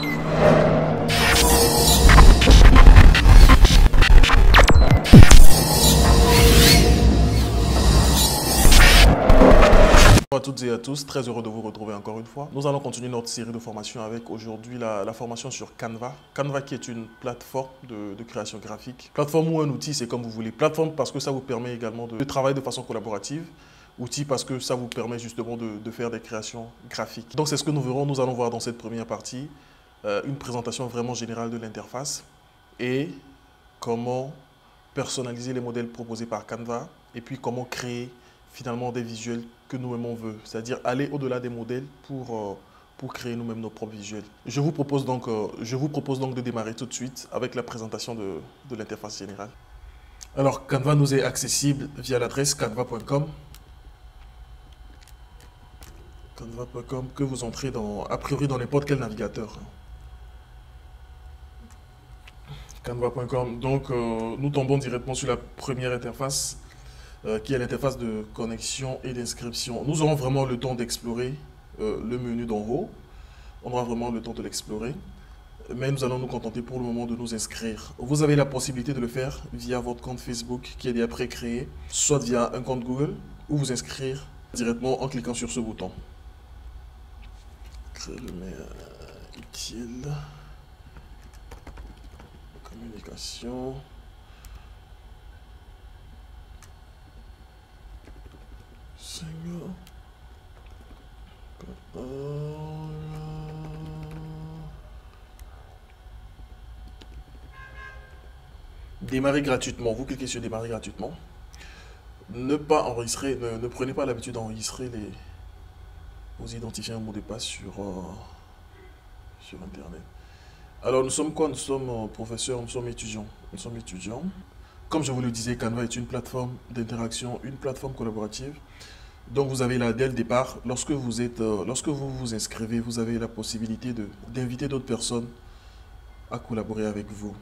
Bonjour à toutes et à tous, très heureux de vous retrouver encore une fois. Nous allons continuer notre série de formations avec aujourd'hui la formation sur Canva. Canva qui est une plateforme de création graphique. Plateforme ou un outil, c'est comme vous voulez. Plateforme parce que ça vous permet également de travailler de façon collaborative. Outil parce que ça vous permet justement de faire des créations graphiques. Donc c'est ce que nous verrons, nous allons voir dans cette première partie une présentation vraiment générale de l'interface et comment personnaliser les modèles proposés par Canva et puis comment créer finalement des visuels que nous-mêmes on veut, c'est-à-dire aller au-delà des modèles pour créer nous-mêmes nos propres visuels. Je vous propose donc de démarrer tout de suite avec la présentation de l'interface générale. Alors Canva nous est accessible via l'adresse canva.com. Canva.com que vous entrez a priori dans n'importe quel navigateur. Canva.com, donc nous tombons directement sur la première interface qui est l'interface de connexion et d'inscription. Nous aurons vraiment le temps d'explorer le menu d'en haut. On aura vraiment le temps de l'explorer. Mais nous allons nous contenter pour le moment de nous inscrire. Vous avez la possibilité de le faire via votre compte Facebook qui est déjà pré-créé, soit via un compte Google, ou vous inscrire directement en cliquant sur ce bouton. Créer le mail utile. Communication. Démarrer gratuitement. Vous cliquez sur démarrer gratuitement. Ne pas enregistrer, ne prenez pas l'habitude d'enregistrer vos identifiants et mots de passe sur Internet. Alors nous sommes quoi? Nous sommes professeurs, nous sommes étudiants. Nous sommes étudiants. Comme je vous le disais, Canva est une plateforme d'interaction, une plateforme collaborative. Donc vous avez là dès le départ, lorsque vous vous inscrivez, vous avez la possibilité d'inviter d'autres personnes à collaborer avec vous.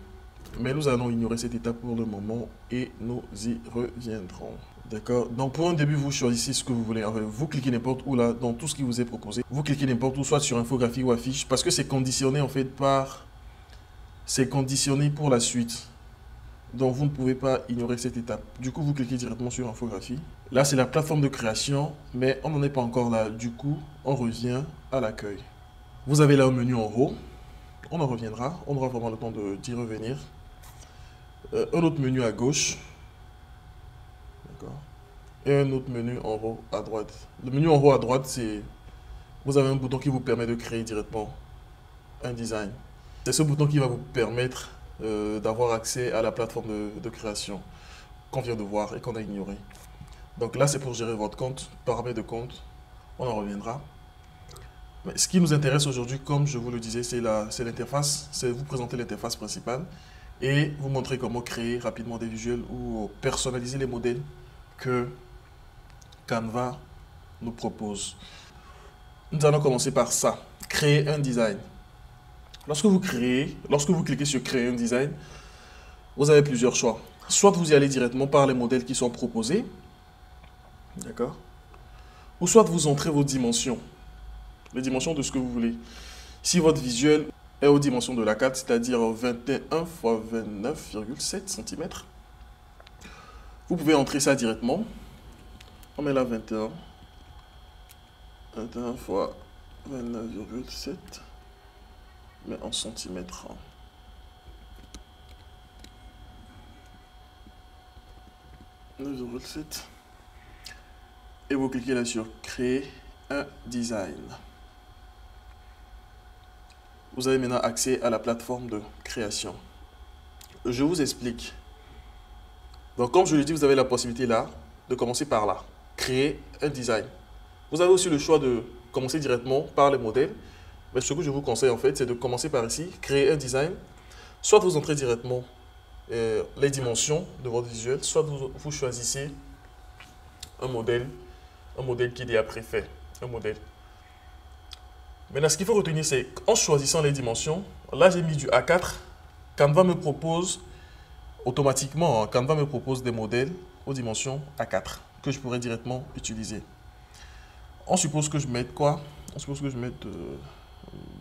Mais nous allons ignorer cette étape pour le moment et nous y reviendrons. D'accord? Donc pour un début, vous choisissez ce que vous voulez. Enfin, vous cliquez n'importe où là, dans tout ce qui vous est proposé. Vous cliquez n'importe où, soit sur infographie ou affiche, parce que c'est conditionné en fait par... C'est conditionné pour la suite. Donc vous ne pouvez pas ignorer cette étape. Du coup, vous cliquez directement sur infographie. Là, c'est la plateforme de création, mais on n'en est pas encore là. Du coup, on revient à l'accueil. Vous avez là un menu en haut. On en reviendra. On aura vraiment le temps d'y revenir. Un autre menu à gauche. D'accord. Et un autre menu en haut à droite. Le menu en haut à droite, c'est... Vous avez un bouton qui vous permet de créer directement un design. C'est ce bouton qui va vous permettre d'avoir accès à la plateforme de création qu'on vient de voir et qu'on a ignoré. Donc là, c'est pour gérer votre compte, paramètres de compte. On en reviendra. Mais ce qui nous intéresse aujourd'hui, comme je vous le disais, c'est l'interface. C'est vous présenter l'interface principale et vous montrer comment créer rapidement des visuels ou personnaliser les modèles que Canva nous propose. Nous allons commencer par ça. Créer un design. Lorsque vous cliquez sur créer un design, vous avez plusieurs choix. Soit vous y allez directement par les modèles qui sont proposés, d'accord? Ou soit vous entrez vos dimensions, les dimensions de ce que vous voulez. Si votre visuel est aux dimensions de l'A4, c'est-à-dire 21 x 29,7 cm, vous pouvez entrer ça directement. On met là 21 x 29,7, mais en centimètres. 9,7. Et vous cliquez là sur créer un design. Vous avez maintenant accès à la plateforme de création. Je vous explique. Donc comme je l'ai dit, vous avez la possibilité là de commencer par là. Créer un design. Vous avez aussi le choix de commencer directement par les modèles. Mais ce que je vous conseille en fait, c'est de commencer par ici, créer un design. Soit vous entrez directement les dimensions de votre visuel, soit vous choisissez un modèle qui est déjà préfet, un modèle. Maintenant, ce qu'il faut retenir, c'est qu'en choisissant les dimensions, là j'ai mis du A4, Canva me propose automatiquement, Canva me propose des modèles aux dimensions A4 que je pourrais directement utiliser. On suppose que je mette quoi? On suppose que je mette,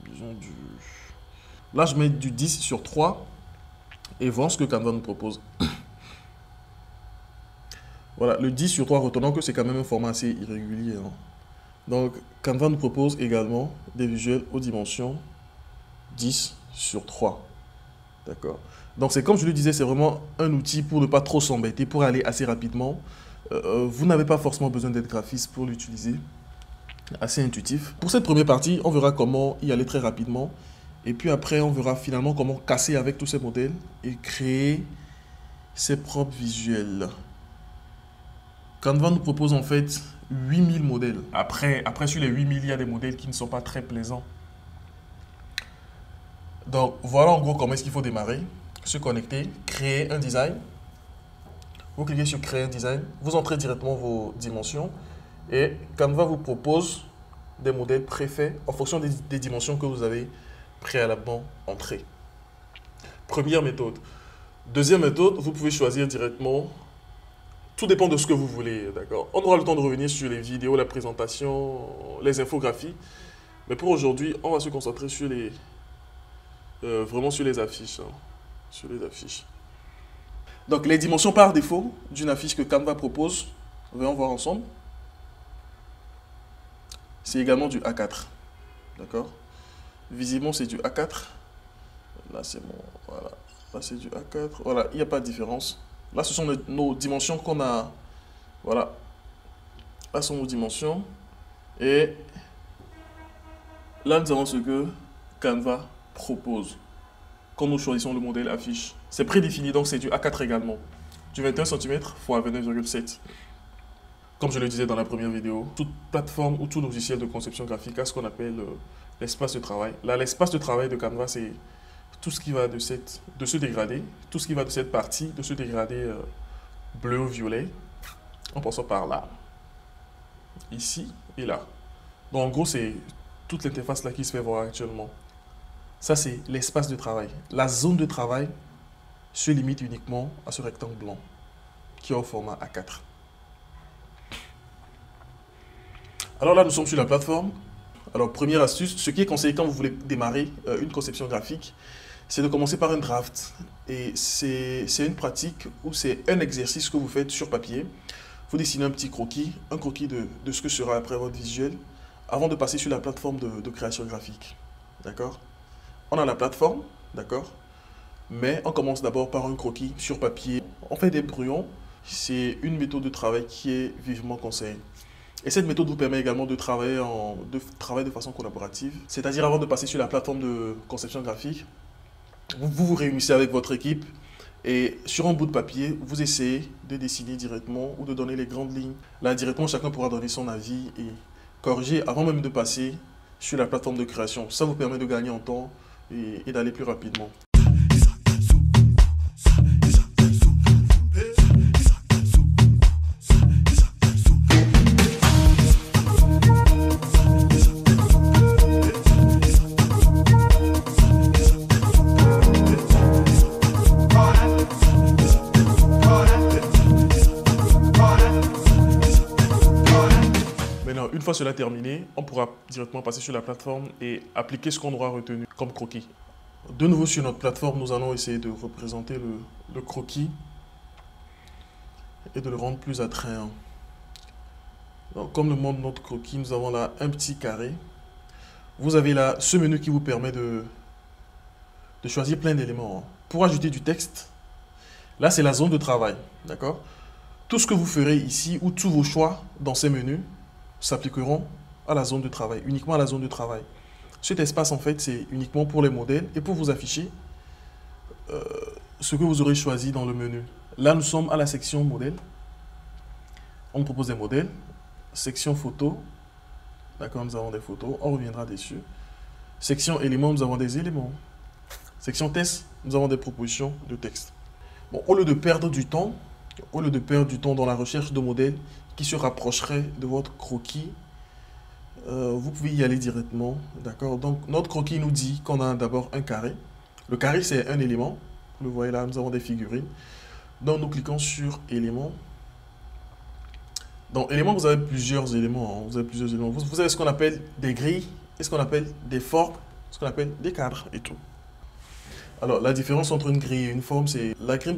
disons, Là, je mets du 10 sur 3 et voir ce que Canva nous propose. Voilà, le 10 sur 3, retenons que c'est quand même un format assez irrégulier, hein. Donc, Canva nous propose également des visuels aux dimensions 10 sur 3. D'accord. Donc, c'est comme je le disais, c'est vraiment un outil pour ne pas trop s'embêter, pour aller assez rapidement. Vous n'avez pas forcément besoin d'être graphiste pour l'utiliser. Assez intuitif. Pour cette première partie, on verra comment y aller très rapidement. Et puis après, on verra finalement comment casser avec tous ces modèles et créer ses propres visuels. Canva nous propose en fait 8000 modèles. Après, sur les 8000, il y a des modèles qui ne sont pas très plaisants. Donc, voilà en gros comment est-ce qu'il faut démarrer. Se connecter, créer un design. Vous cliquez sur créer un design, vous entrez directement vos dimensions et Canva vous propose des modèles préfaits en fonction des dimensions que vous avez préalablement entrées. Première méthode. Deuxième méthode, vous pouvez choisir directement. Tout dépend de ce que vous voulez, d'accord? On aura le temps de revenir sur les vidéos, la présentation, les infographies. Mais pour aujourd'hui, on va se concentrer sur les, vraiment sur les affiches, hein. Sur les affiches. Donc, les dimensions par défaut d'une affiche que Canva propose, on va voir ensemble. C'est également du A4. D'accord? Visiblement, c'est du A4. Là, c'est bon. Voilà. Là, c'est du A4. Voilà, il n'y a pas de différence. Là, ce sont nos dimensions qu'on a. Voilà. Là, sont nos dimensions. Et là, nous avons ce que Canva propose. Quand nous choisissons le modèle affiche. C'est prédéfini, donc c'est du A4 également. Du 21 cm x 29,7. Comme je le disais dans la première vidéo, toute plateforme ou tout logiciel de conception graphique a ce qu'on appelle l'espace de travail. Là, l'espace de travail de Canva, c'est tout ce qui va de ce dégradé, tout ce qui va de cette partie, de ce dégradé bleu ou violet, en passant par là, ici et là. Donc en gros, c'est toute l'interface là qui se fait voir actuellement. Ça, c'est l'espace de travail. La zone de travail se limite uniquement à ce rectangle blanc qui est au format A4. Alors là, nous sommes sur la plateforme. Alors, première astuce, ce qui est conseillé quand vous voulez démarrer une conception graphique, c'est de commencer par un draft. Et c'est une pratique ou c'est un exercice que vous faites sur papier. Vous dessinez un petit croquis, un croquis de ce que sera après votre visuel, avant de passer sur la plateforme de création graphique. D'accord? On a la plateforme, d'accord? Mais on commence d'abord par un croquis sur papier. On fait des brouillons. C'est une méthode de travail qui est vivement conseillée. Et cette méthode vous permet également de travailler de façon collaborative. C'est-à-dire avant de passer sur la plateforme de conception graphique, vous vous réunissez avec votre équipe et sur un bout de papier, vous essayez de dessiner directement ou de donner les grandes lignes. Là, directement, chacun pourra donner son avis et corriger avant même de passer sur la plateforme de création. Ça vous permet de gagner en temps et d'aller plus rapidement. Maintenant, une fois cela terminé, on pourra directement passer sur la plateforme et appliquer ce qu'on aura retenu comme croquis. De nouveau sur notre plateforme, nous allons essayer de représenter le croquis et de le rendre plus attrayant. Donc, comme le montre notre croquis, nous avons là un petit carré. Vous avez là ce menu qui vous permet de choisir plein d'éléments. Pour ajouter du texte, là c'est la zone de travail. D'accord? Tout ce que vous ferez ici ou tous vos choix dans ces menus s'appliqueront à la zone de travail, uniquement à la zone de travail. Cet espace, en fait, c'est uniquement pour les modèles et pour vous afficher ce que vous aurez choisi dans le menu. Là, nous sommes à la section modèle. On propose des modèles. Section photo. D'accord, nous avons des photos. On reviendra dessus. Section éléments, nous avons des éléments. Section test, nous avons des propositions de texte. Bon, au lieu de perdre du temps, dans la recherche de modèles qui se rapprocheraient de votre croquis, vous pouvez y aller directement. D'accord? Donc, notre croquis nous dit qu'on a d'abord un carré. Le carré, c'est un élément. Vous le voyez là, nous avons des figurines. Donc, nous cliquons sur éléments. Dans éléments, vous avez plusieurs éléments. Vous avez plusieurs éléments. Vous avez ce qu'on appelle des grilles, et ce qu'on appelle des formes, ce qu'on appelle des cadres et tout. Alors, la différence entre une grille et une forme, c'est la grille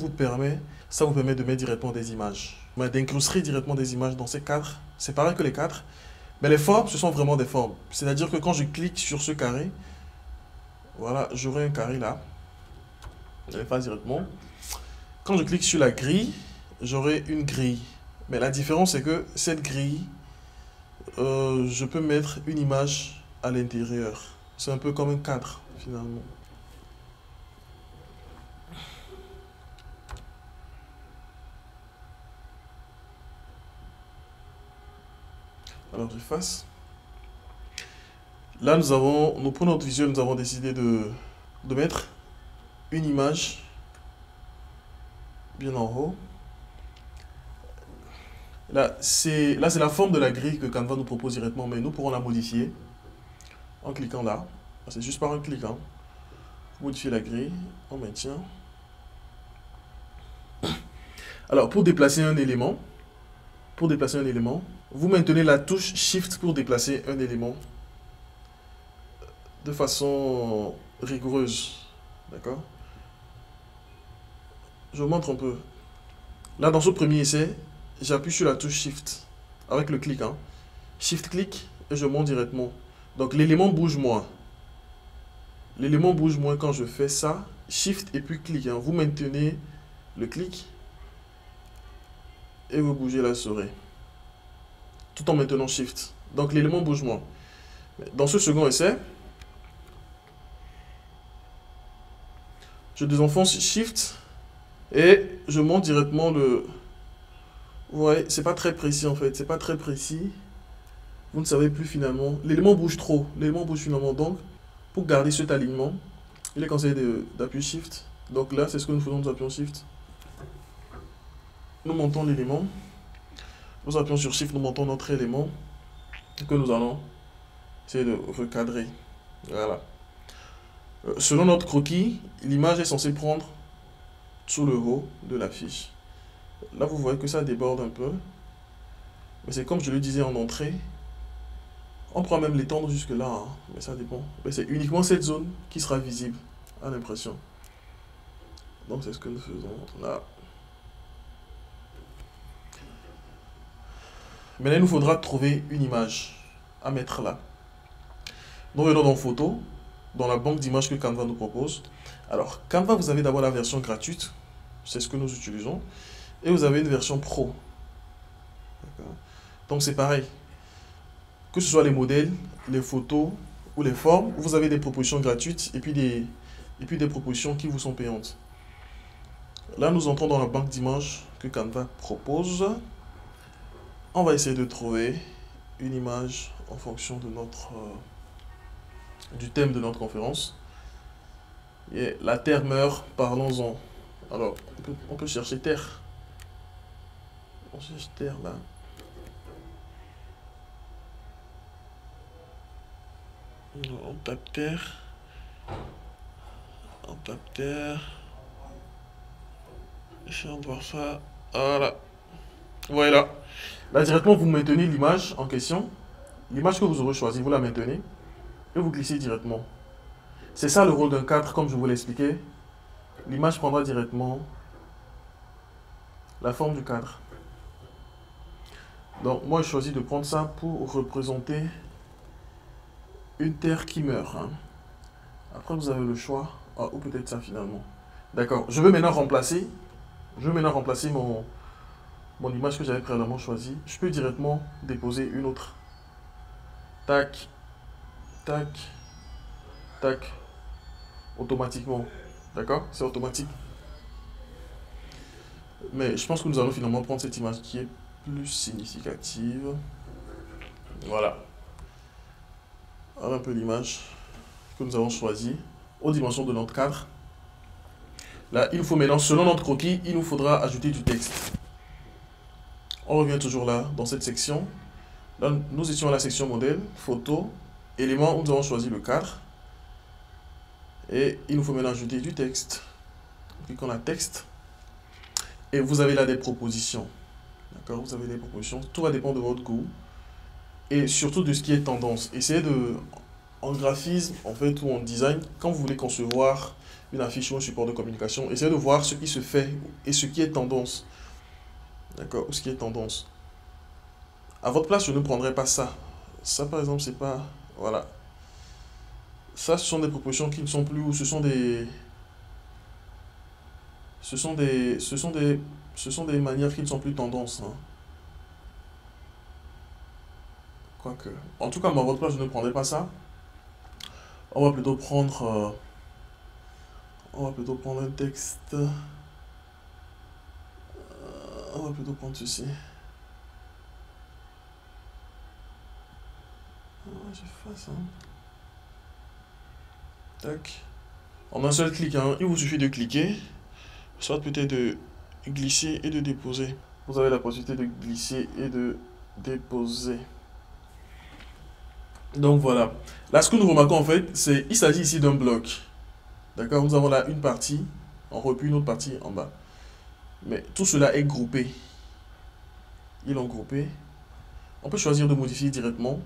ça vous permet de mettre directement des images, d'incruster directement des images dans ces cadres. C'est pareil que les cadres, mais les formes, ce sont vraiment des formes. C'est-à-dire que quand je clique sur ce carré, voilà, j'aurai un carré là. Je vais faire directement. Quand je clique sur la grille, j'aurai une grille. Mais la différence, c'est que cette grille, je peux mettre une image à l'intérieur. C'est un peu comme un cadre, finalement. Alors, j'efface. Là, pour notre visuel, nous avons décidé de mettre une image bien en haut. Là, c'est la forme de la grille que Canva nous propose directement, mais nous pourrons la modifier en cliquant là. C'est juste par un clic. Hein. Modifier la grille, on maintient. Alors, pour déplacer un élément, vous maintenez la touche Shift pour déplacer un élément de façon rigoureuse. D'accord? Je vous montre un peu. Là, dans ce premier essai, j'appuie sur la touche Shift avec le clic. Hein. Shift-clic et je monte directement. Donc, l'élément bouge moins. L'élément bouge moins quand je fais ça. Shift et puis clic. Hein. Vous maintenez le clic et vous bougez la souris. Tout en maintenant Shift. Donc, l'élément bouge moins. Dans ce second essai, je désenfonce Shift et je monte directement le... Vous voyez, c'est pas très précis en fait. C'est pas très précis. Vous ne savez plus finalement. L'élément bouge trop. L'élément bouge finalement. Donc, pour garder cet alignement, il est conseillé d'appuyer Shift. Donc là, c'est ce que nous faisons. Nous appuyons Shift. Nous montons l'élément. Nous appuyons sur Shift. Nous montons notre élément. Que nous allons essayer de recadrer. Voilà. Selon notre croquis, l'image est censée prendre sous le haut de la fiche. Là, vous voyez que ça déborde un peu. Mais c'est comme je le disais en entrée. On pourra même l'étendre jusque là. Hein, mais ça dépend. Mais c'est uniquement cette zone qui sera visible à l'impression. Donc, c'est ce que nous faisons là. Maintenant, il nous faudra trouver une image à mettre là. Nous venons dans Photo, dans la banque d'images que Canva nous propose. Alors, Canva, vous avez d'abord la version gratuite. C'est ce que nous utilisons. Et vous avez une version pro. Donc c'est pareil. Que ce soit les modèles, les photos ou les formes, vous avez des propositions gratuites et puis des propositions qui vous sont payantes. Là, nous entrons dans la banque d'images que Canva propose. On va essayer de trouver une image en fonction de du thème de notre conférence. Et la Terre meurt, parlons-en. Alors, on peut chercher Terre. On cherche Terre là. On tape Terre. On tape Terre. Essayons de voir ça. Voilà. Voilà. Là, directement, vous maintenez l'image en question. L'image que vous aurez choisie, vous la maintenez. Et vous glissez directement. C'est ça le rôle d'un cadre, comme je vous l'ai expliqué. L'image prendra directement la forme du cadre. Donc, moi, je choisis de prendre ça pour représenter une terre qui meurt. Hein. Après, vous avez le choix. Ah, ou peut-être ça, finalement. D'accord. Je veux maintenant remplacer mon image que j'avais préalablement choisie. Je peux directement déposer une autre. Tac. Tac. Tac. Automatiquement. D'accord? C'est automatique. Mais je pense que nous allons finalement prendre cette image qui est plus significative. Voilà. Voilà un peu l'image que nous avons choisie aux dimensions de notre cadre. Là, il nous faut maintenant, selon notre croquis, il nous faudra ajouter du texte. On revient toujours là, dans cette section. Là, nous étions à la section modèle, photo, éléments où nous avons choisi le cadre. Et il nous faut maintenant ajouter du texte. Cliquons là, texte. Et vous avez là des propositions. D'accord? Vous avez des propositions. Tout va dépendre de votre goût. Et surtout de ce qui est tendance. Essayez de, en graphisme, en fait, ou en design, quand vous voulez concevoir une affiche ou un support de communication, essayez de voir ce qui se fait et ce qui est tendance. D'accord? Ou ce qui est tendance. À votre place, je ne prendrais pas ça. Ça, par exemple, c'est pas... Voilà. Ça, ce sont des propositions qui ne sont plus... Ou ce sont des... Ce sont des manières qui ne sont plus tendances. Hein. Quoique... En tout cas, moi, à votre place, je ne prendrais pas ça. On va plutôt prendre... on va plutôt prendre un texte... on va plutôt prendre ceci. J'efface, hein. Tac. En un seul clic, hein, il vous suffit de cliquer, soit peut-être de glisser et de déposer. Vous avez la possibilité de glisser et de déposer. Donc voilà. Là, ce que nous remarquons en fait, c'est il s'agit ici d'un bloc. D'accord? Nous avons là une partie en haut et puis une autre partie en bas. Mais tout cela est groupé. Ils l'ont groupé. On peut choisir de modifier directement.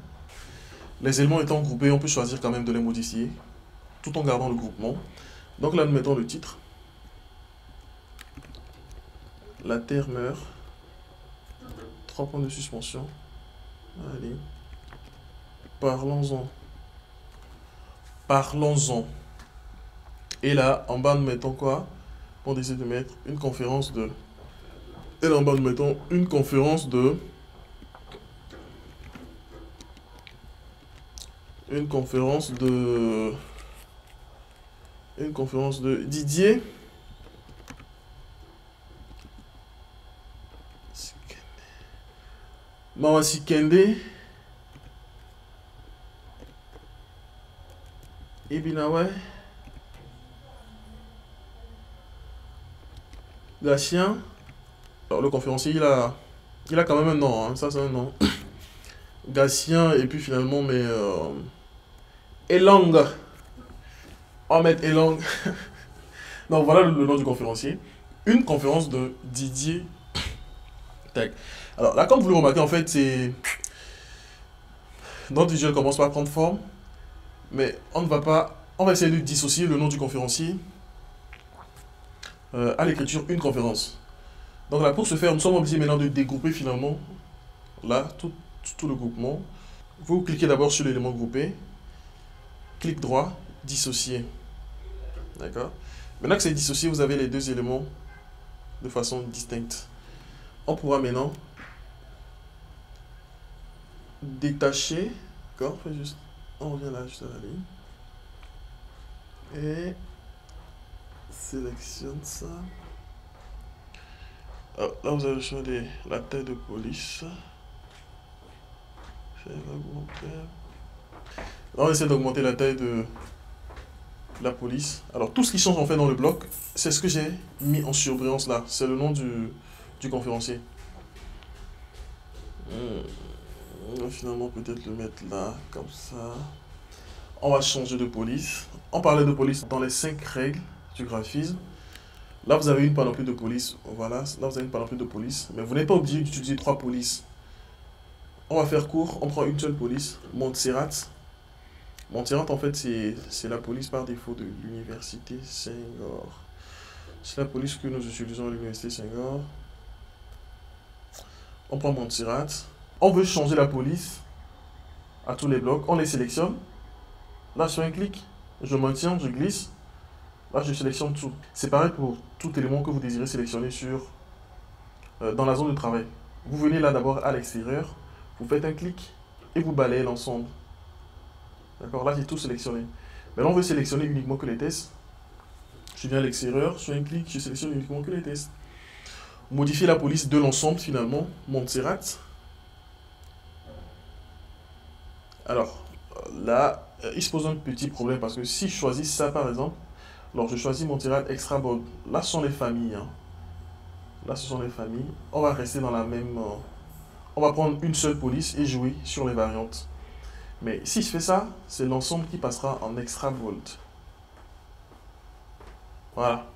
Les éléments étant groupés, on peut choisir quand même de les modifier, tout en gardant le groupement. Donc là, nous mettons le titre. La Terre meurt. 3 points de suspension. Allez. Parlons-en. Parlons-en. Et là, en bas, nous mettons quoi? On décide de mettre une conférence de... Et là, en bas, nous mettons une conférence de... Une conférence de Didier Mawasi Kende Ibinawe Gatien. Alors le conférencier il a quand même un nom, hein. Ça c'est un nom. Gatien et puis finalement mais Elang. On va mettre Elang. Donc voilà le nom du conférencier. Une conférence de Didier. Tac. Alors là, comme vous le remarquez, en fait, c'est... Notre visuel commence par prendre forme. Mais on ne va pas... On va essayer de dissocier le nom du conférencier à l'écriture une conférence. Donc là, pour ce faire, nous sommes obligés maintenant de dégrouper finalement là, tout le groupement. Vous cliquez d'abord sur l'élément groupé. Clic droit, dissocier. D'accord? Maintenant que c'est dissocié, vous avez les deux éléments de façon distincte. On pourra maintenant détacher. D'accord? On revient là, juste à la ligne. Et sélectionne ça. Alors, là, vous avez le choix de la taille de police. Là, on essaie d'augmenter la taille de la police. Alors, tout ce qui change en fait dans le bloc, c'est ce que j'ai mis en surbrillance là. C'est le nom du conférencier. On va finalement peut-être le mettre là, comme ça. On va changer de police. On parlait de police dans les 5 règles du graphisme. Là, vous avez une panoplie de police. Voilà, là, vous avez une panoplie de police. Mais vous n'êtes pas obligé d'utiliser 3 polices. On va faire court. On prend une seule police. Montserrat. Montserrat, en fait, c'est la police par défaut de l'université Senghor. C'est la police que nous utilisons à l'université Senghor. On prend Montserrat. On veut changer la police à tous les blocs. On les sélectionne. Là, sur un clic, je maintiens, je glisse. Là, je sélectionne tout. C'est pareil pour tout élément que vous désirez sélectionner dans la zone de travail. Vous venez là d'abord à l'extérieur, vous faites un clic et vous balayez l'ensemble. D'accord, là j'ai tout sélectionné. Maintenant, on veut sélectionner uniquement que les tests. Je viens à l'extérieur, sur un clic, je sélectionne uniquement que les tests. Modifier la police de l'ensemble finalement, Montserrat. Alors, là, il se pose un petit problème parce que si je choisis ça par exemple, alors je choisis Montserrat Extra Bold. Là, ce sont les familles. Hein. Là, ce sont les familles. On va rester dans la même... on va prendre une seule police et jouer sur les variantes. Mais si je fais ça, c'est l'ensemble qui passera en Extra Bold. Voilà.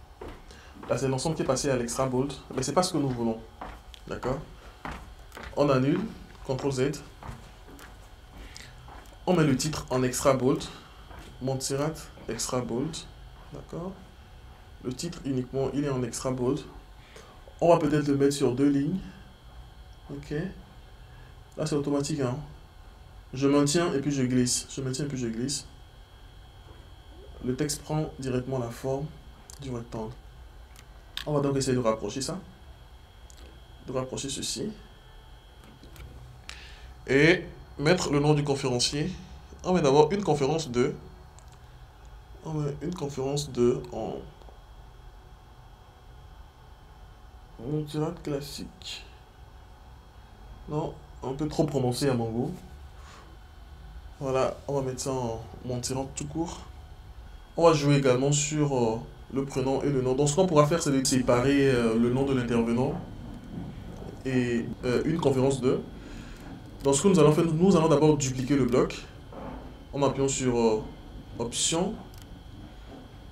Là, c'est l'ensemble qui est passé à l'Extra Bold. Mais c'est pas ce que nous voulons. D'accord? On annule. CTRL Z. On met le titre en Extra Bold. Montserrat Extra Bold. D'accord? Le titre uniquement, il est en extra bold. On va peut-être le mettre sur 2 lignes. Ok. Là, c'est automatique, hein. Je maintiens et puis je glisse. Je maintiens et puis je glisse. Le texte prend directement la forme du rectangle. On va donc essayer de rapprocher ça. De rapprocher ceci. Et mettre le nom du conférencier. On met d'abord une conférence 2. On met une conférence 2 en... On dira classique. Non, un peu trop prononcé à mon goût. Voilà, on va mettre ça en montirant tout court. On va jouer également sur le prénom et le nom. Donc ce qu'on pourra faire, c'est de séparer le nom de l'intervenant et une conférence 2. Donc ce que nous allons faire, nous allons d'abord dupliquer le bloc en appuyant sur Option,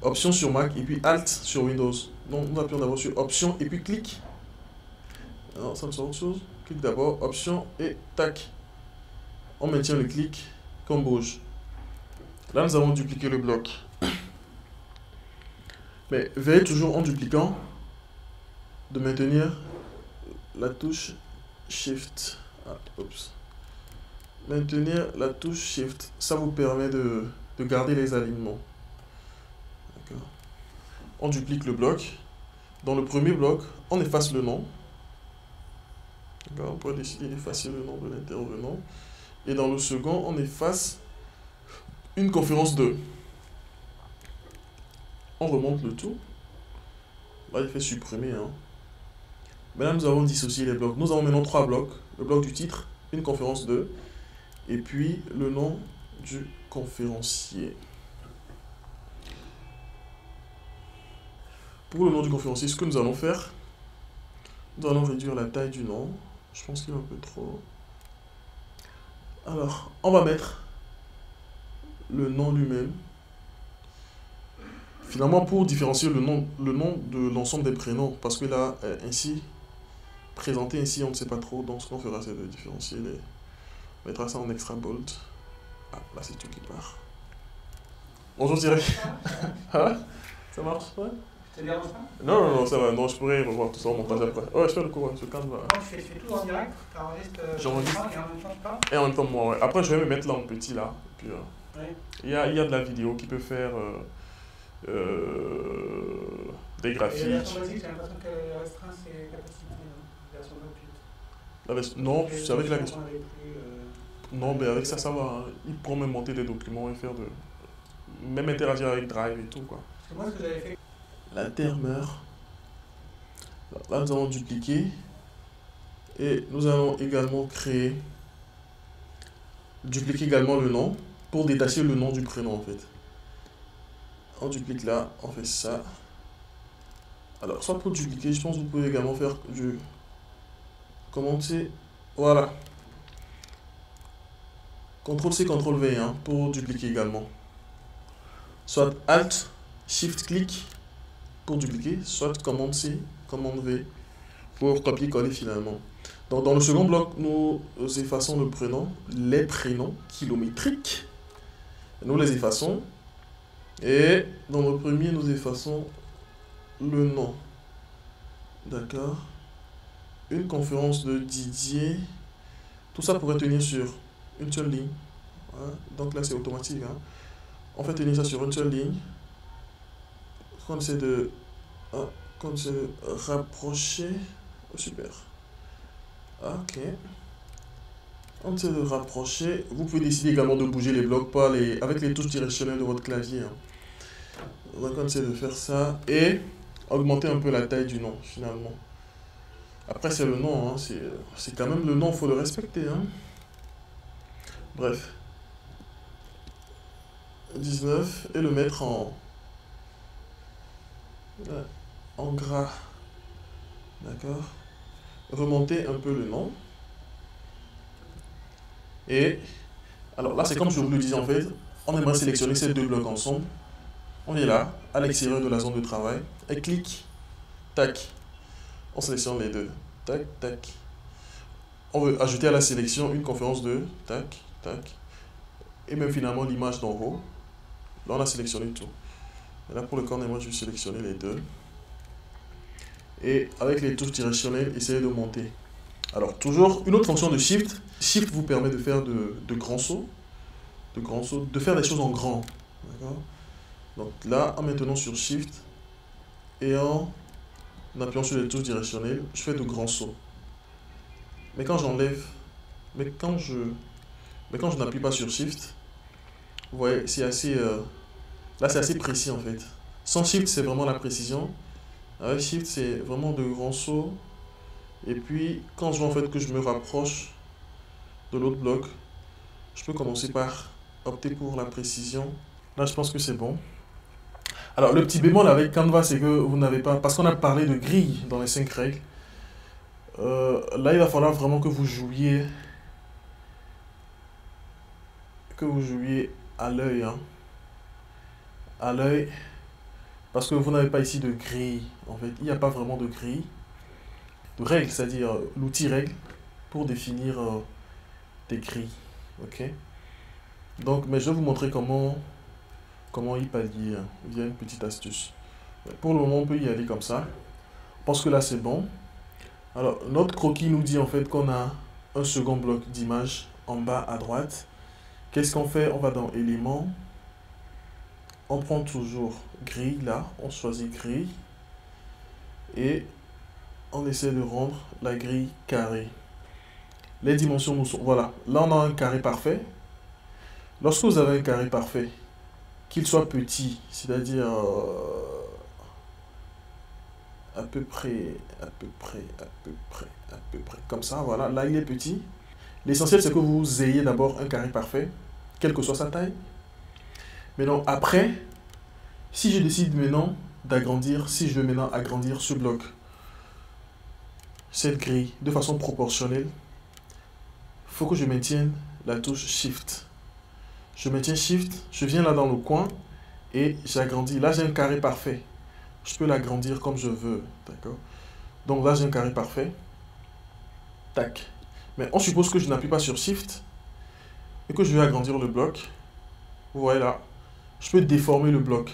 Option sur Mac et puis Alt sur Windows. Donc nous appuyons d'abord sur Option et puis clic. Alors ça me sort autre chose. Clic d'abord, Option et tac. On maintient le clic qu'on bouge. Là nous avons dupliqué le bloc. Mais veillez toujours en dupliquant de maintenir la touche Shift. Ah, oups. Maintenir la touche Shift, ça vous permet de garder les alignements. D'accord. On duplique le bloc. Dans le premier bloc, on efface le nom. D'accord. On pourrait décider d'effacer le nom de l'intervenant. Et dans le second, on efface une conférence 2. On remonte le tout. Là, il fait supprimer. Hein. Maintenant, nous avons dissocié les blocs. Nous avons maintenant 3 blocs. Le bloc du titre, une conférence 2. Et puis, le nom du conférencier. Pour le nom du conférencier, ce que nous allons faire, nous allons réduire la taille du nom. Je pense qu'il est un peu trop. Alors, on va mettre le nom lui-même. Finalement, pour différencier le nom de l'ensemble des prénoms, parce que là, ainsi, présenté ainsi, on ne sait pas trop. Donc, ce qu'on fera, c'est de différencier les... On mettra ça en extra bold. Ah, là, c'est tout qui part. Bonjour Thierry. Ah, ça marche, ouais? Ça te dérange pas? Non, ça va. Non, je pourrais revoir tout ça au montage après. Ouais, je fais le cours, je calme. Non, tu fais tout en direct, tu enregistres J'enregistre. et en même temps tu parles? Et en même temps, moi, ouais. Après, je vais me mettre là en petit, là. Puis, Ouais. il y a de la vidéo qui peut faire des Et la graphiques. version basique, j'ai l'impression qu'elle restreint ses capacités, la version gratuite. Non, c'est avec la version. On avait pris, Non, mais avec ça, ça va. Hein. Il pourra même monter des documents et faire de. Même interagir avec Drive et tout, quoi. Parce que moi, ce que j'avais fait. La terre meurt. Là, nous allons dupliquer. Et nous allons également créer. Dupliquer également le nom. Pour détacher le nom du prénom, en fait. On duplique là, on fait ça. Alors, soit pour dupliquer, je pense que vous pouvez également faire du. Commencer. Voilà. CTRL-C, CTRL-V hein, pour dupliquer également. Soit Alt, Shift, clic pour dupliquer, soit Commande-C, Commande-V pour copier-coller finalement. Donc dans le second bloc, nous effaçons le prénom, les prénoms kilométriques. Nous les effaçons. Et dans le premier, nous effaçons le nom. D'accord. Une conférence de Didier. Tout ça pourrait tenir sur une seule ligne. Hein. Donc là, c'est automatique. Hein. On fait tenir ça sur une seule ligne. Quand c'est de rapprocher. Oh, super. Ok. Quand c'est de rapprocher, vous pouvez décider également de bouger les blocs avec les touches directionnelles de votre clavier. Hein. Donc, quand c'est de faire ça et augmenter un peu la taille du nom finalement. Après, c'est le nom. Hein. C'est quand même le nom, il faut le respecter. Hein. Bref. 19 et le mettre en gras. D'accord. Remonter un peu le nom. Et alors là, c'est comme je vous le disais en fait, on aimerait sélectionner ces deux blocs ensemble. On est là, à l'extérieur de la zone de travail, et clic, tac. On sélectionne les deux. Tac, tac. On veut ajouter à la sélection une conférence de tac, tac. Et même finalement l'image d'en haut. Là, on a sélectionné tout. Et là, pour le corner, moi, je vais sélectionner les deux. Et avec les touches directionnelles, essayez de monter. Alors, toujours, une autre fonction de Shift. Shift vous permet de faire de grands sauts. De faire des choses en grand. D'accord? Donc là, en maintenant sur Shift et en appuyant sur les touches directionnelles, je fais de grands sauts. Mais quand j'enlève, mais quand je n'appuie pas sur Shift, vous voyez, c'est assez, là c'est assez précis en fait. Sans Shift, c'est vraiment la précision. Avec Shift, c'est vraiment de grands sauts. Et puis, quand je vois en fait que je me rapproche de l'autre bloc, je peux commencer par opter pour la précision. Là, je pense que c'est bon. Alors, le petit bémol avec Canva, c'est que vous n'avez pas... Parce qu'on a parlé de grille dans les 5 règles. Là, il va falloir vraiment que vous jouiez... à l'œil. Hein. À l'œil. Parce que vous n'avez pas ici de grille. En fait, il n'y a pas vraiment de grille. De règles, c'est-à-dire l'outil règle pour définir des grilles. Ok? Donc, mais je vais vous montrer comment y pallier via une petite astuce. Pour le moment, on peut y aller comme ça. Je pense que là, c'est bon. Alors, notre croquis nous dit en fait qu'on a un second bloc d'image en bas à droite. Qu'est-ce qu'on fait? On va dans éléments. On prend toujours grille là. On choisit grille. Et on essaie de rendre la grille carrée. Les dimensions nous sont... Voilà. Là, on a un carré parfait. Lorsque vous avez un carré parfait, qu'il soit petit, c'est-à-dire à peu près, comme ça, voilà, là il est petit. L'essentiel c'est que vous ayez d'abord un carré parfait, quelle que soit sa taille. Maintenant, après, si je décide maintenant d'agrandir, si je veux maintenant agrandir ce bloc, cette grille, de façon proportionnelle, il faut que je maintienne la touche Shift. Je maintiens Shift, je viens là dans le coin et j'agrandis. Là, j'ai un carré parfait. Je peux l'agrandir comme je veux. D'accord? Donc là, j'ai un carré parfait. Tac. Mais on suppose que je n'appuie pas sur Shift et que je vais agrandir le bloc. Vous voyez là, je peux déformer le bloc.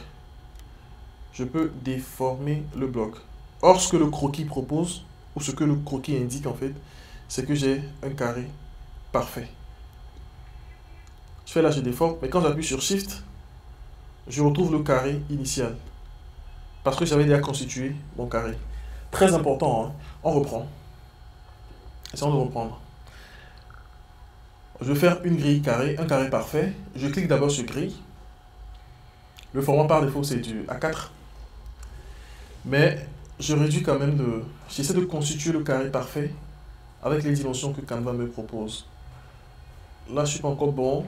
Je peux déformer le bloc. Or, ce que le croquis propose, ou ce que le croquis indique en fait, c'est que j'ai un carré parfait. Je fais là, je déforme, mais quand j'appuie sur Shift, je retrouve le carré initial. Parce que j'avais déjà constitué mon carré. Très important, hein. On reprend. Essayons de reprendre. Je vais faire une grille carrée, un carré parfait. Je clique d'abord sur grille. Le format par défaut, c'est du A4. Mais je réduis quand même de... J'essaie de constituer le carré parfait avec les dimensions que Canva me propose. Là, je ne suis pas encore bon.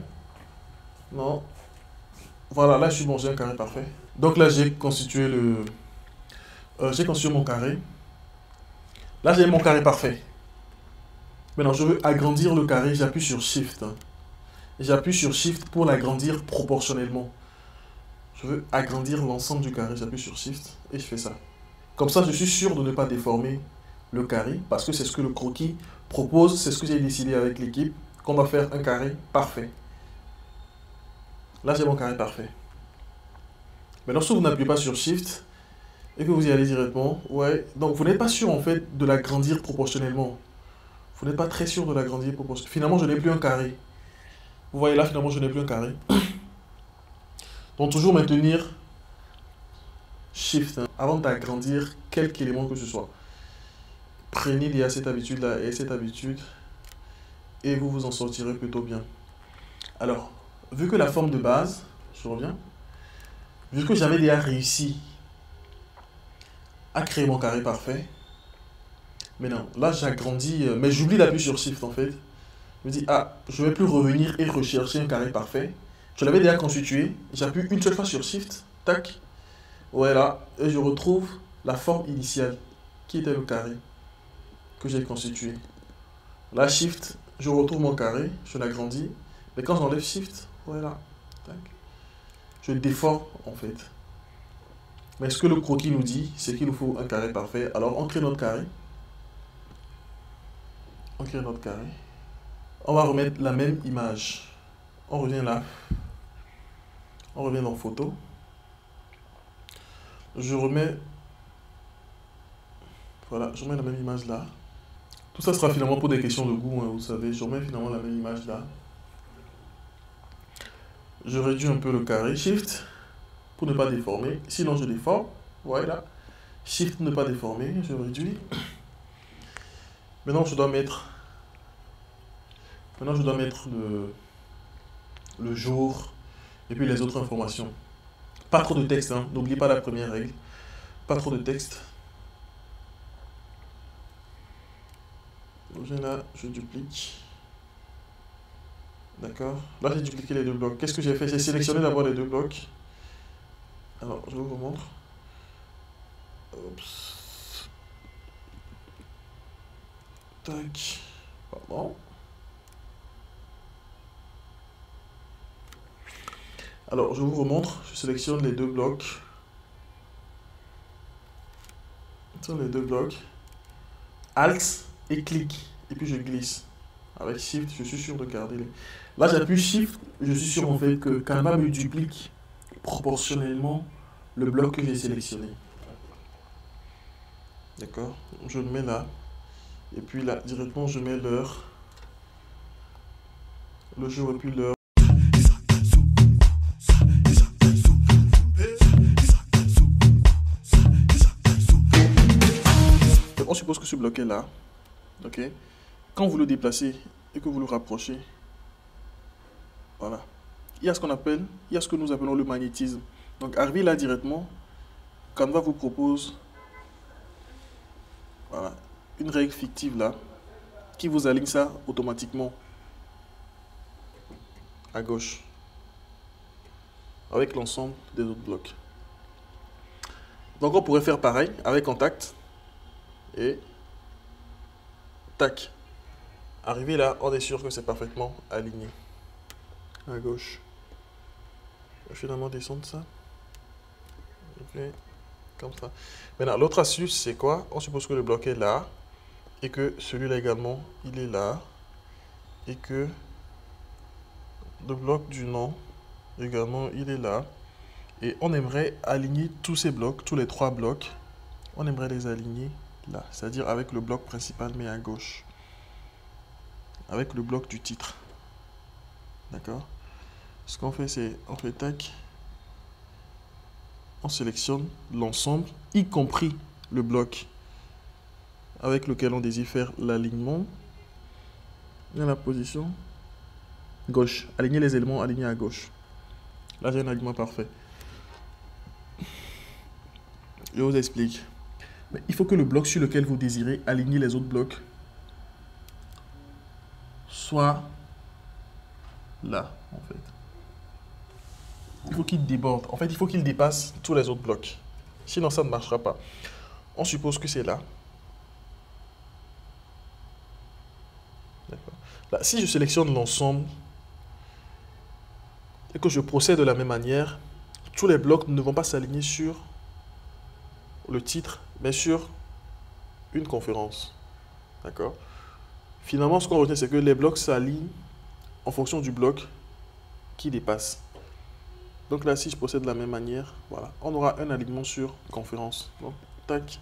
Non. Voilà, là, je suis bon, j'ai un carré parfait. Donc là, j'ai constitué mon carré. Là, j'ai mon carré parfait. Maintenant, je veux agrandir le carré, j'appuie sur Shift. J'appuie sur Shift pour l'agrandir proportionnellement. Je veux agrandir l'ensemble du carré, j'appuie sur Shift et je fais ça. Comme ça, je suis sûr de ne pas déformer le carré parce que c'est ce que le croquis propose, c'est ce que j'ai décidé avec l'équipe, qu'on va faire un carré parfait. Là, j'ai mon carré parfait. Mais lorsque vous n'appuyez pas sur Shift et que vous y allez directement, ouais, donc vous n'êtes pas sûr en fait de l'agrandir proportionnellement. Vous n'êtes pas très sûr de l'agrandir proportionnellement. Finalement, je n'ai plus un carré. Vous voyez là, finalement, je n'ai plus un carré. Donc, toujours maintenir Shift avant d'agrandir quelque élément que ce soit. Prenez déjà cette habitude-là et cette habitude et vous vous en sortirez plutôt bien. Alors, vu que la forme de base, je reviens, vu que j'avais déjà réussi à créer mon carré parfait, maintenant, là j'agrandis, mais j'oublie d'appuyer sur Shift en fait. Je me dis, ah, je ne vais plus revenir et rechercher un carré parfait. Je l'avais déjà constitué, j'appuie une seule fois sur Shift, tac, voilà, et je retrouve la forme initiale, qui était le carré que j'ai constitué. Là, Shift, je retrouve mon carré, je l'agrandis, mais quand j'enlève Shift, voilà, tac, je déforme en fait. Mais ce que le croquis nous dit, c'est qu'il nous faut un carré parfait. Alors, on crée notre carré. On crée notre carré. On va remettre la même image. On revient là. On revient dans photo. Je remets, voilà, je remets la même image là. Tout ça sera finalement pour des questions de goût, hein, vous savez. Je remets finalement la même image là. Je réduis un peu le carré, Shift, pour ne pas déformer. Sinon, je déforme. Voilà. Shift, ne pas déformer, je réduis. Maintenant, je dois mettre le jour et puis les autres informations. Pas trop de texte, hein. N'oubliez pas la première règle. Pas trop de texte. Donc, là, je duplique. D'accord. Là, j'ai dupliqué les deux blocs. Qu'est-ce que j'ai fait? J'ai sélectionné d'abord les deux blocs. Alors, je vous remontre. Oups. Tac. Pardon. Alors, je vous remontre. Je sélectionne les deux blocs. Sur les deux blocs. Alt et clic. Et puis je glisse. Avec Shift, je suis sûr de garder les... Là, j'appuie Shift. Je suis sûr en fait que Canva me duplique proportionnellement le bloc que j'ai sélectionné. D'accord? Je le mets là. Et puis là, directement, je mets l'heure. Le jour et puis l'heure. On suppose que ce bloc est là. Ok? Quand vous le déplacez et que vous le rapprochez, voilà. Il y a ce que nous appelons le magnétisme. Donc, arrivé là directement, Canva vous propose, voilà, une règle fictive là, qui vous aligne ça automatiquement à gauche, avec l'ensemble des autres blocs. Donc, on pourrait faire pareil avec Contact et tac. Arrivé là, on est sûr que c'est parfaitement aligné à gauche. Je vais finalement descendre ça. Ok, comme ça. Maintenant, l'autre astuce, c'est quoi? On suppose que le bloc est là et que celui-là également, il est là et que le bloc du nom également, il est là. Et on aimerait aligner tous ces blocs, tous les trois blocs, on aimerait les aligner là, c'est-à-dire avec le bloc principal mais à gauche, avec le bloc du titre. D'accord? Ce qu'on fait, c'est on fait tac, on sélectionne l'ensemble, y compris le bloc avec lequel on désire faire l'alignement. Dans la position gauche, aligner les éléments alignés à gauche. Là, j'ai un alignement parfait. Je vous explique. Mais il faut que le bloc sur lequel vous désirez aligner les autres blocs soit là, en fait. Il faut qu'il déborde. En fait, il faut qu'il dépasse tous les autres blocs. Sinon, ça ne marchera pas. On suppose que c'est là. D'accord. Là, si je sélectionne l'ensemble et que je procède de la même manière, tous les blocs ne vont pas s'aligner sur le titre, mais sur une conférence. D'accord? Finalement, ce qu'on retient, c'est que les blocs s'alignent en fonction du bloc qui dépasse. Donc là, si je procède de la même manière, voilà, on aura un alignement sur conférence. Donc, tac,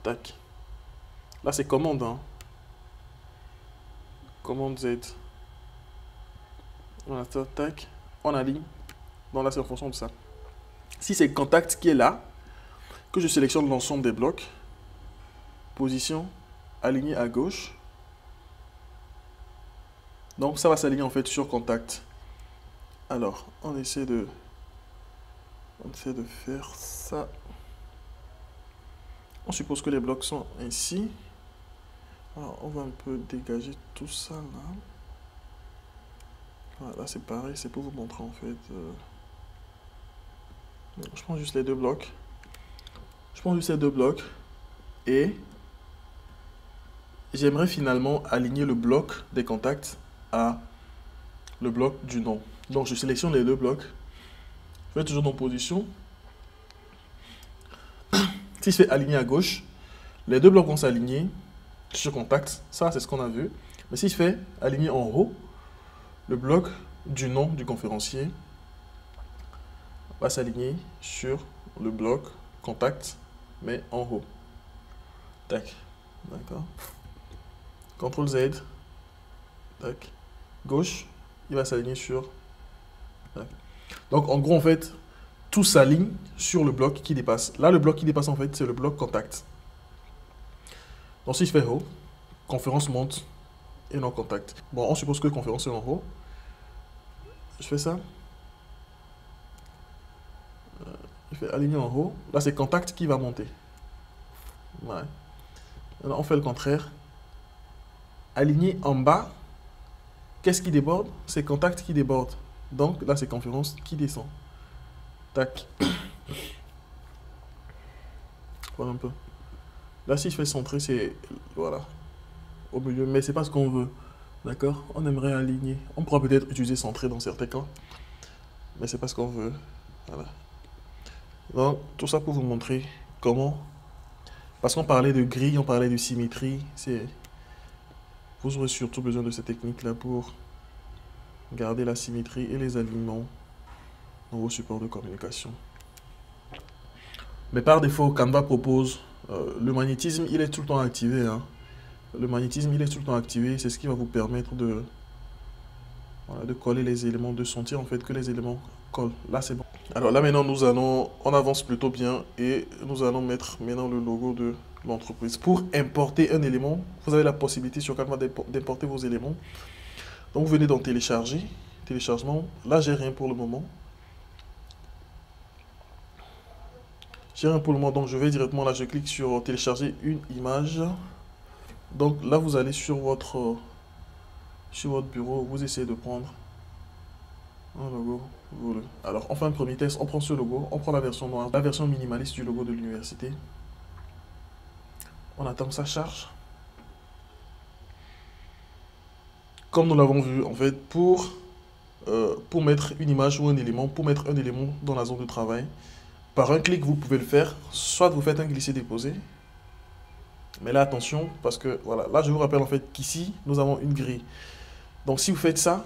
tac. Là, c'est commande, hein. Commande Z. Voilà, tac, on aligne. Donc là, c'est en fonction de ça. Si c'est contact qui est là, que je sélectionne l'ensemble des blocs, position, aligné à gauche. Donc, ça va s'aligner en fait sur contact. Alors, on essaie de faire ça. On suppose que les blocs sont ainsi. Alors, on va un peu dégager tout ça là. Voilà, c'est pareil, c'est pour vous montrer en fait. Je prends juste les deux blocs. Je prends juste ces deux blocs. Et j'aimerais finalement aligner le bloc des contacts à le bloc du nom. Donc, je sélectionne les deux blocs. Je vais toujours dans position. Si je fais aligner à gauche, les deux blocs vont s'aligner sur contact. Ça, c'est ce qu'on a vu. Mais si je fais aligner en haut, le bloc du nom du conférencier va s'aligner sur le bloc contact, mais en haut. Tac. D'accord. CTRL Z. Tac. Gauche, il va s'aligner sur... Tac. Donc en gros, en fait, tout s'aligne sur le bloc qui dépasse. Là, le bloc qui dépasse, en fait, c'est le bloc contact. Donc si je fais haut, conférence monte et non contact. Bon, on suppose que conférence est en haut. Je fais ça. Je fais aligner en haut. Là, c'est contact qui va monter. Ouais. Maintenant, on fait le contraire. Aligner en bas. Qu'est-ce qui déborde? C'est contact qui déborde. Donc là, c'est conférence qui descend. Tac. Voilà un peu. Là, si je fais centrer, c'est... Voilà. Au milieu. Mais c'est pas ce qu'on veut. D'accord? On aimerait aligner. On pourra peut-être utiliser centrer dans certains cas. Mais c'est pas ce qu'on veut. Voilà. Donc, tout ça pour vous montrer comment... Parce qu'on parlait de grille, on parlait de symétrie. Vous aurez surtout besoin de cette technique-là pour garder la symétrie et les alignements dans vos supports de communication. Mais par défaut, Canva propose le magnétisme, il est tout le temps activé. Hein. Le magnétisme, il est tout le temps activé. C'est ce qui va vous permettre de, voilà, de coller les éléments, de sentir en fait que les éléments collent. Là, c'est bon. Alors là, maintenant, on avance plutôt bien et nous allons mettre maintenant le logo de l'entreprise. Pour importer un élément, vous avez la possibilité sur Canva d'importer vos éléments. Donc, vous venez dans télécharger, téléchargement. Là, j'ai rien pour le moment. J'ai rien pour le moment, donc je vais directement là, je clique sur télécharger une image. Donc là, vous allez sur votre bureau, vous essayez de prendre un logo. Alors, on fait un premier test, on prend ce logo, on prend la version noire, la version minimaliste du logo de l'université. On attend que ça charge. Comme nous l'avons vu, en fait, pour mettre une image ou un élément, pour mettre un élément dans la zone de travail, par un clic, vous pouvez le faire. Soit vous faites un glisser-déposer. Mais là, attention, parce que, voilà, là, je vous rappelle en fait qu'ici, nous avons une grille. Donc, si vous faites ça,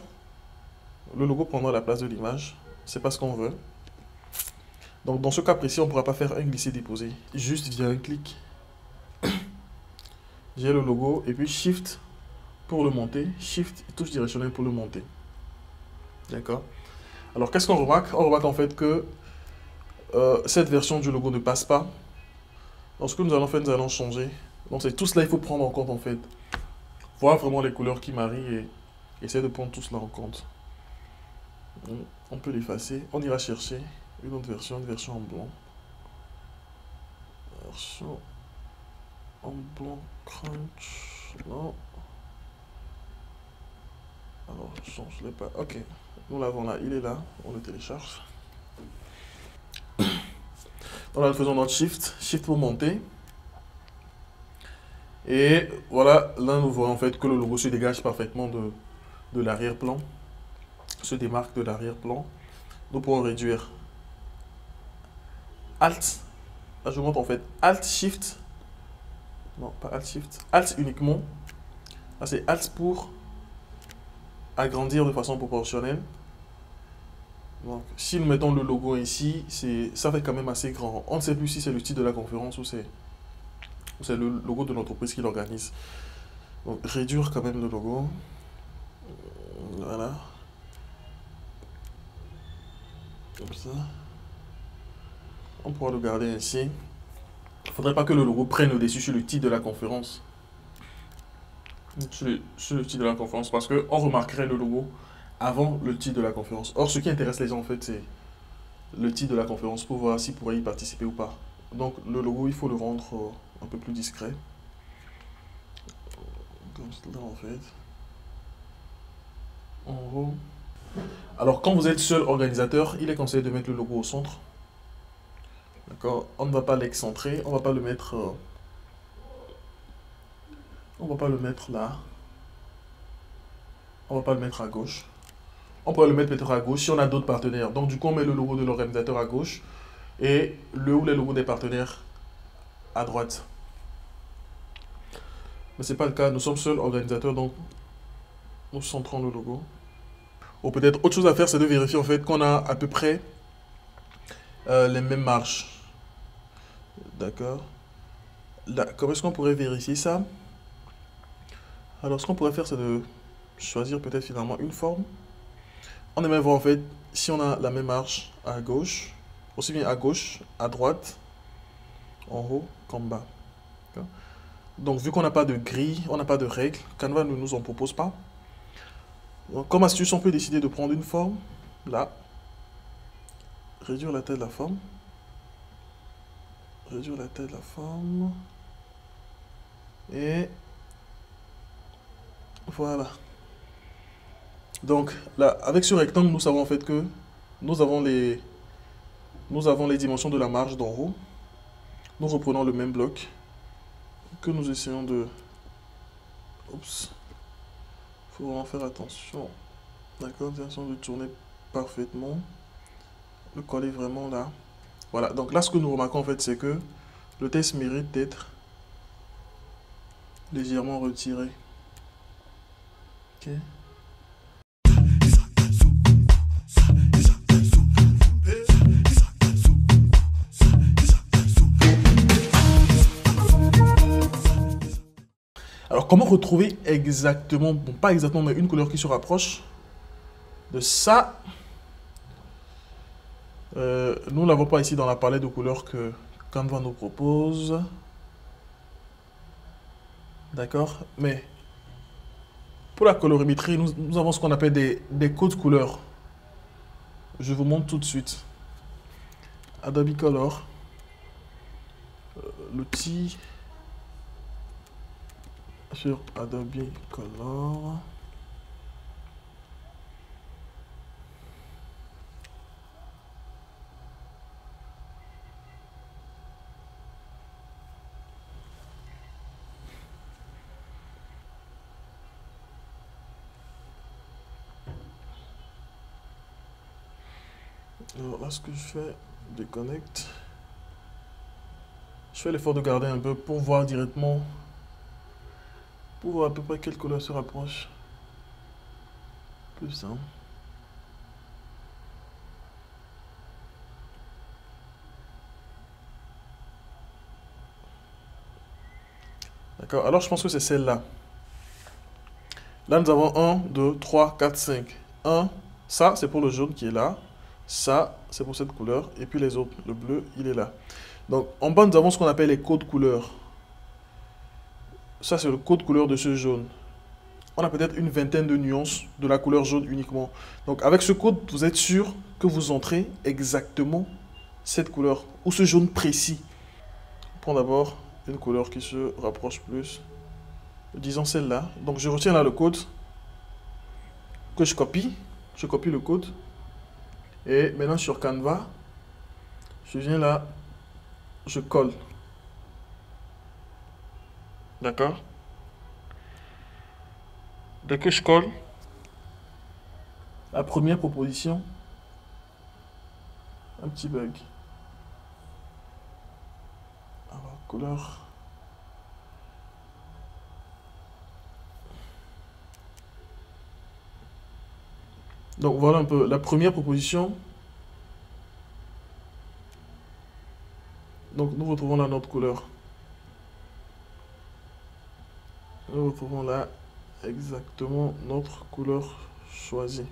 le logo prendra la place de l'image. C'est pas ce qu'on veut. Donc, dans ce cas précis, on ne pourra pas faire un glisser-déposer. Juste via un clic. J'ai le logo et puis Shift pour le monter. Shift, touche directionnelle pour le monter. D'accord? Alors, qu'est-ce qu'on remarque? On remarque en fait que cette version du logo ne passe pas. Donc, ce que nous allons faire, nous allons changer. Donc, c'est tout cela, il faut prendre en compte en fait. Voir vraiment les couleurs qui marient et essayer de prendre tout cela en compte. On peut l'effacer. On ira chercher une autre version, une version en blanc. Version en blanc, crunch. Non. Alors, je change les pas. Ok. Nous l'avons là, il est là. On le télécharge. Voilà, nous faisons notre Shift pour monter. Et voilà, là nous voyons en fait que le logo se dégage parfaitement de l'arrière-plan. Se démarque de l'arrière-plan. Nous pouvons réduire. Alt. Là je vous montre en fait Alt, Shift. Non, pas Alt, Shift. Alt uniquement. Là c'est Alt pour agrandir de façon proportionnelle. Donc, si nous mettons le logo ici, ça fait quand même assez grand. On ne sait plus si c'est le titre de la conférence ou c'est le logo de l'entreprise qui l'organise. Donc, réduire quand même le logo. Voilà. Comme ça. On pourra le garder ainsi. Il ne faudrait pas que le logo prenne le dessus sur le titre de la conférence. Sur le titre de la conférence, parce qu'on remarquerait le logo avant le titre de la conférence. Or, ce qui intéresse les gens, en fait, c'est le titre de la conférence pour voir s'ils pourraient y participer ou pas. Donc, le logo, il faut le rendre un peu plus discret. Comme cela, en fait. En haut. Alors, quand vous êtes seul organisateur, il est conseillé de mettre le logo au centre. D'accord? On ne va pas l'excentrer, on ne va pas le mettre... on ne va pas le mettre là. On ne va pas le mettre à gauche. On pourrait le mettre peut-être à gauche si on a d'autres partenaires. Donc du coup, on met le logo de l'organisateur à gauche et le ou les logos des partenaires à droite. Mais ce n'est pas le cas. Nous sommes seuls organisateurs, donc nous centrons le logo. Ou peut-être autre chose à faire, c'est de vérifier en fait qu'on a à peu près les mêmes marges. D'accord. Là, comment est-ce qu'on pourrait vérifier ça? Alors, ce qu'on pourrait faire, c'est de choisir peut-être finalement une forme. On aimerait voir en fait si on a la même marge à gauche, aussi bien à gauche, à droite, en haut qu'en bas. D'accord. Donc, vu qu'on n'a pas de grille, on n'a pas de règle, Canva ne nous en propose pas. Donc, comme astuce, on peut décider de prendre une forme, là, réduire la taille de la forme, réduire la taille de la forme, et voilà. Donc, là, avec ce rectangle, nous savons en fait que nous avons les dimensions de la marge d'en haut. Nous reprenons le même bloc que nous essayons de... Oups. Il faut vraiment faire attention. D'accord, attention de tourner parfaitement. Le coller vraiment là. Voilà, donc là, ce que nous remarquons en fait, c'est que le texte mérite d'être légèrement retiré. Ok. Alors, comment retrouver exactement, bon, pas exactement, mais une couleur qui se rapproche de ça? Nous ne l'avons pas ici dans la palette de couleurs que Canva nous propose. D'accord? Mais pour la colorimétrie, nous avons ce qu'on appelle des codes couleurs. Je vous montre tout de suite. Adobe Color. L'outil sur Adobe Color. Alors là, ce que je fais, déconnecte. Je fais l'effort de garder un peu pour voir directement, pour voir à peu près quelle couleur se rapproche. Plus simple. D'accord, alors je pense que c'est celle-là. Là, nous avons 1, 2, 3, 4, 5. 1, ça, c'est pour le jaune qui est là. Ça, c'est pour cette couleur. Et puis les autres, le bleu, il est là. Donc, en bas, nous avons ce qu'on appelle les codes couleurs. Ça, c'est le code couleur de ce jaune. On a peut-être une vingtaine de nuances de la couleur jaune uniquement. Donc, avec ce code, vous êtes sûr que vous entrez exactement cette couleur ou ce jaune précis. On prend d'abord une couleur qui se rapproche plus. Disons celle-là. Donc, je retiens là le code que je copie. Je copie le code. Et maintenant, sur Canva, je viens là, je colle. D'accord? Dès que je colle, la première proposition, un petit bug. Alors, couleur. Donc voilà un peu la première proposition. Donc nous retrouvons là notre couleur. Nous retrouvons là exactement notre couleur choisie.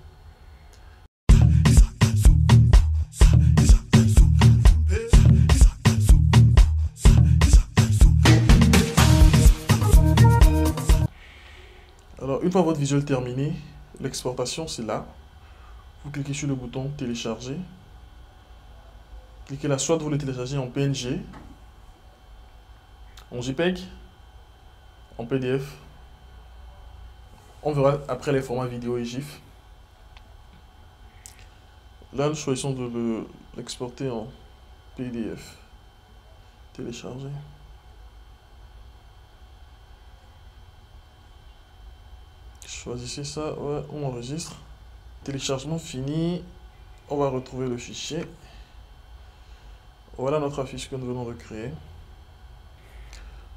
Alors une fois votre visuel terminé, l'exportation c'est là. Vous cliquez sur le bouton télécharger. Cliquez là, soit vous le téléchargez en PNG, en JPEG, en PDF. On verra après les formats vidéo et GIF. Là, nous choisissons de l'exporter en PDF. Télécharger. Choisissez ça, ouais, on enregistre. Téléchargement fini. On va retrouver le fichier. Voilà notre affiche que nous venons de créer.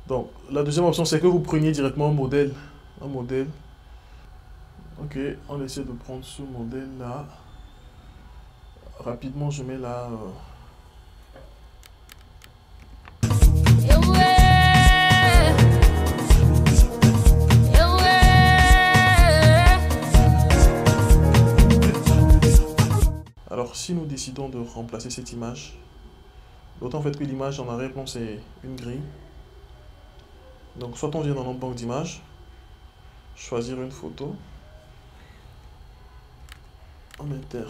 Donc, la deuxième option, c'est que vous preniez directement un modèle. Un modèle. Ok, on essaie de prendre ce modèle-là. Rapidement, je mets là... Alors, si nous décidons de remplacer cette image, d'autant en fait que l'image en arrière-plan, c'est une grille. Donc, soit on vient dans notre banque d'images, choisir une photo, on inter